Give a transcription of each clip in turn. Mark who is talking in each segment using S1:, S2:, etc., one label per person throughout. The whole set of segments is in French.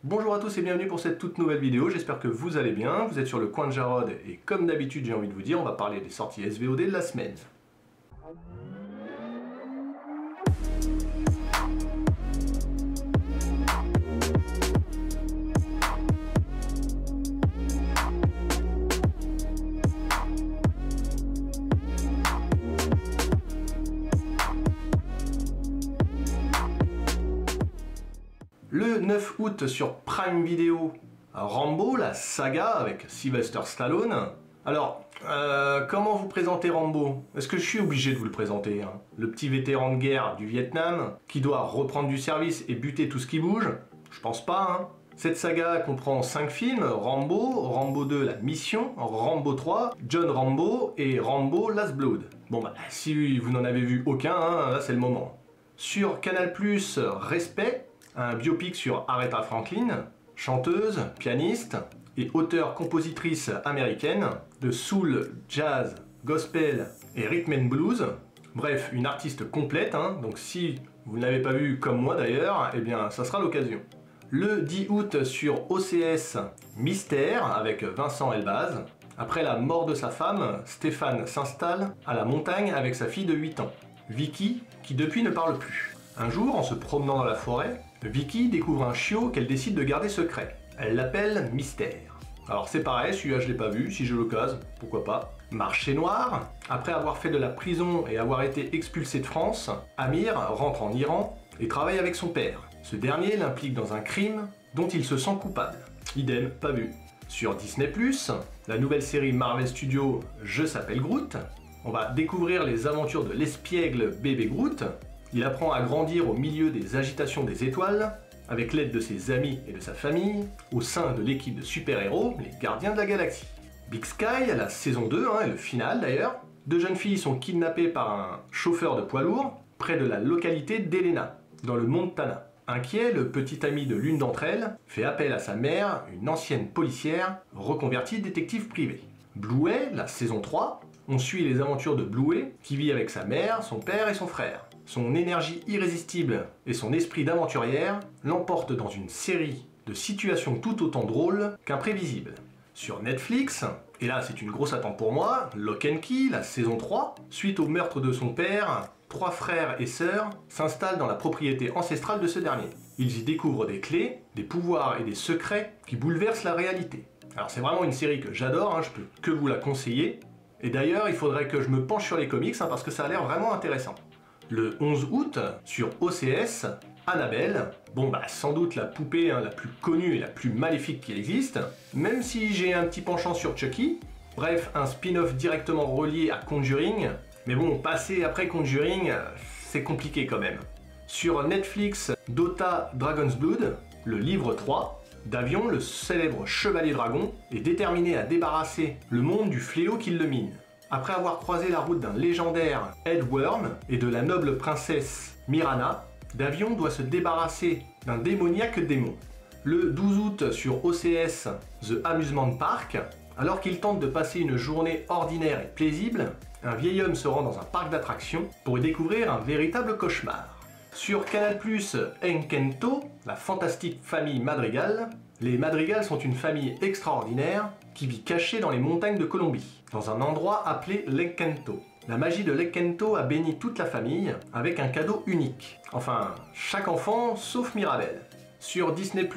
S1: Bonjour à tous et bienvenue pour cette toute nouvelle vidéo, j'espère que vous allez bien, vous êtes sur le coin de Jarod et comme d'habitude j'ai envie de vous dire, on va parler des sorties SVOD de la semaine. Le 9 août sur Prime Video, Rambo, la saga avec Sylvester Stallone. Alors, comment vous présenter Rambo? Est-ce que je suis obligé de vous le présenter, hein? Le petit vétéran de guerre du Vietnam qui doit reprendre du service et buter tout ce qui bouge? Je pense pas, hein. Cette saga comprend 5 films, Rambo, Rambo 2 La Mission, Rambo 3, John Rambo et Rambo Last Blood. Bon bah, si vous n'en avez vu aucun, hein, là c'est le moment. Sur Canal+, Respect, un biopic sur Aretha Franklin, chanteuse, pianiste et auteure-compositrice américaine de soul, jazz, gospel et rhythm and blues. Bref, une artiste complète, hein, donc si vous ne l'avez pas vu comme moi d'ailleurs, eh bien ça sera l'occasion. Le 10 août sur OCS, Mystère avec Vincent Elbaz. Après la mort de sa femme, Stéphane s'installe à la montagne avec sa fille de 8 ans, Vicky, qui depuis ne parle plus. Un jour, en se promenant dans la forêt, Vicky découvre un chiot qu'elle décide de garder secret. Elle l'appelle Mystère. Alors c'est pareil, celui-là je l'ai pas vu, si j'ai l'occasion, pourquoi pas. Marché noir, après avoir fait de la prison et avoir été expulsé de France, Amir rentre en Iran et travaille avec son père. Ce dernier l'implique dans un crime dont il se sent coupable. Idem, pas vu. Sur Disney+, la nouvelle série Marvel Studios Je s'appelle Groot, on va découvrir les aventures de l'espiègle bébé Groot. Il apprend à grandir au milieu des agitations des étoiles, avec l'aide de ses amis et de sa famille, au sein de l'équipe de super-héros, les Gardiens de la Galaxie. Big Sky, la saison 2, et le final d'ailleurs, 2 jeunes filles sont kidnappées par un chauffeur de poids lourd, près de la localité d'Helena, dans le Montana. Inquiet, le petit ami de l'une d'entre elles fait appel à sa mère, une ancienne policière, reconvertie détective privée. Bluey, la saison 3, on suit les aventures de Bluey, qui vit avec sa mère, son père et son frère. Son énergie irrésistible et son esprit d'aventurière l'emportent dans une série de situations tout autant drôles qu'imprévisibles. Sur Netflix, et là c'est une grosse attente pour moi, Lock and Key, la saison 3, suite au meurtre de son père, 3 frères et sœurs s'installent dans la propriété ancestrale de ce dernier. Ils y découvrent des clés, des pouvoirs et des secrets qui bouleversent la réalité. Alors c'est vraiment une série que j'adore, hein, je peux que vous la conseiller. Et d'ailleurs, il faudrait que je me penche sur les comics, hein, parce que ça a l'air vraiment intéressant. Le 11 août, sur OCS, Annabelle, bon bah sans doute la poupée la plus connue et la plus maléfique qui existe, même si j'ai un petit penchant sur Chucky, bref, un spin-off directement relié à Conjuring, mais bon, passer après Conjuring, c'est compliqué quand même. Sur Netflix, Dota Dragon's Blood, le livre 3, Davion, le célèbre chevalier dragon, est déterminé à débarrasser le monde du fléau qui le mine. Après avoir croisé la route d'un légendaire Edworm et de la noble princesse Mirana, Davion doit se débarrasser d'un démoniaque démon. Le 12 août sur OCS, The Amusement Park, alors qu'il tente de passer une journée ordinaire et paisible, un vieil homme se rend dans un parc d'attractions pour y découvrir un véritable cauchemar. Sur Canal+, Encanto, la fantastique famille Madrigal. Les Madrigal sont une famille extraordinaire qui vit cachée dans les montagnes de Colombie, dans un endroit appelé l'Encanto. La magie de l'Encanto a béni toute la famille avec un cadeau unique. Enfin, chaque enfant sauf Mirabel. Sur Disney+,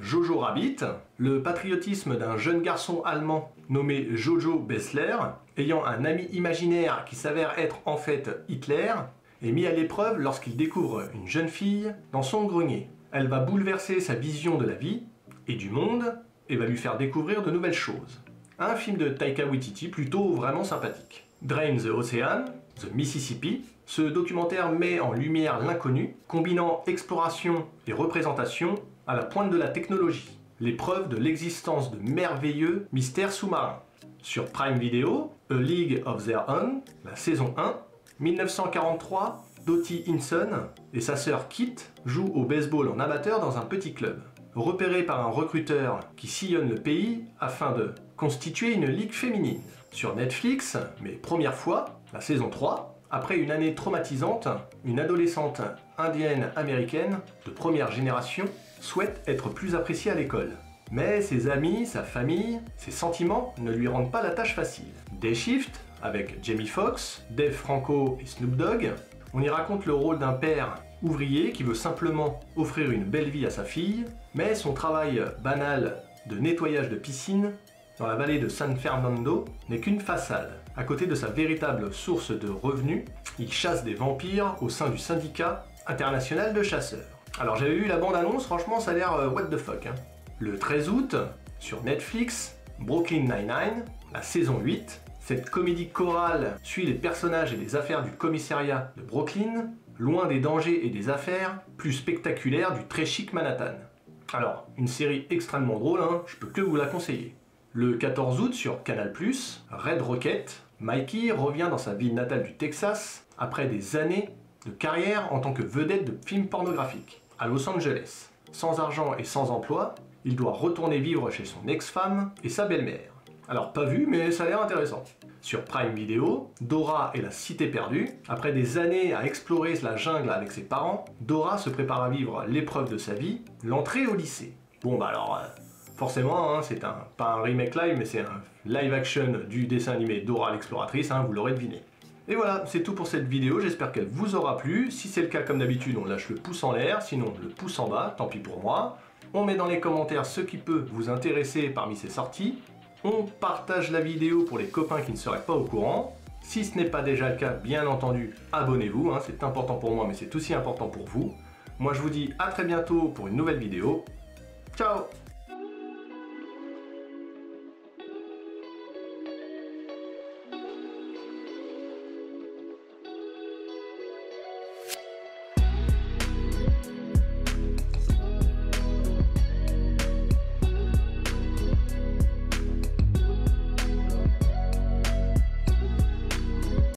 S1: Jojo Rabbit, le patriotisme d'un jeune garçon allemand nommé Jojo Bessler, ayant un ami imaginaire qui s'avère être en fait Hitler, est mis à l'épreuve lorsqu'il découvre une jeune fille dans son grenier. Elle va bouleverser sa vision de la vie et du monde et va lui faire découvrir de nouvelles choses. Un film de Taika Waititi plutôt vraiment sympathique. Drain the Ocean, The Mississippi, ce documentaire met en lumière l'inconnu, combinant exploration et représentation à la pointe de la technologie, l'épreuve de l'existence de merveilleux mystères sous-marins. Sur Prime Video, A League of Their Own, la saison 1, 1943, Dottie Hinson et sa sœur Kit jouent au baseball en amateur dans un petit club. Repérés par un recruteur qui sillonne le pays afin de constituer une ligue féminine. Sur Netflix, mais première fois, la saison 3, après une année traumatisante, une adolescente indienne-américaine de première génération souhaite être plus apprécié à l'école. Mais ses amis, sa famille, ses sentiments ne lui rendent pas la tâche facile. Day Shift, avec Jamie Foxx, Dave Franco et Snoop Dogg, on y raconte le rôle d'un père ouvrier qui veut simplement offrir une belle vie à sa fille, mais son travail banal de nettoyage de piscine dans la vallée de San Fernando n'est qu'une façade. À côté de sa véritable source de revenus, il chasse des vampires au sein du syndicat international de chasseurs. Alors j'avais vu la bande-annonce, franchement ça a l'air what the fuck. Hein. Le 13 août, sur Netflix, Brooklyn Nine-Nine, la saison 8, cette comédie chorale suit les personnages et les affaires du commissariat de Brooklyn, loin des dangers et des affaires plus spectaculaires du très chic Manhattan. Alors, une série extrêmement drôle, hein, je peux que vous la conseiller. Le 14 août sur Canal+, Red Rocket, Mikey revient dans sa ville natale du Texas après des années de carrière en tant que vedette de films pornographiques à Los Angeles. Sans argent et sans emploi, il doit retourner vivre chez son ex-femme et sa belle-mère. Alors pas vu, mais ça a l'air intéressant. Sur Prime Video, Dora et la Cité perdue. Après des années à explorer la jungle avec ses parents, Dora se prépare à vivre l'épreuve de sa vie, l'entrée au lycée. Bon bah alors, forcément, hein, c'est pas un remake live, mais c'est un live action du dessin animé Dora l'exploratrice, hein, vous l'aurez deviné. Et voilà, c'est tout pour cette vidéo, j'espère qu'elle vous aura plu. Si c'est le cas, comme d'habitude, on lâche le pouce en l'air, sinon le pouce en bas, tant pis pour moi. On met dans les commentaires ce qui peut vous intéresser parmi ces sorties. On partage la vidéo pour les copains qui ne seraient pas au courant. Si ce n'est pas déjà le cas, bien entendu, abonnez-vous, hein, c'est important pour moi, mais c'est aussi important pour vous. Moi je vous dis à très bientôt pour une nouvelle vidéo. Ciao!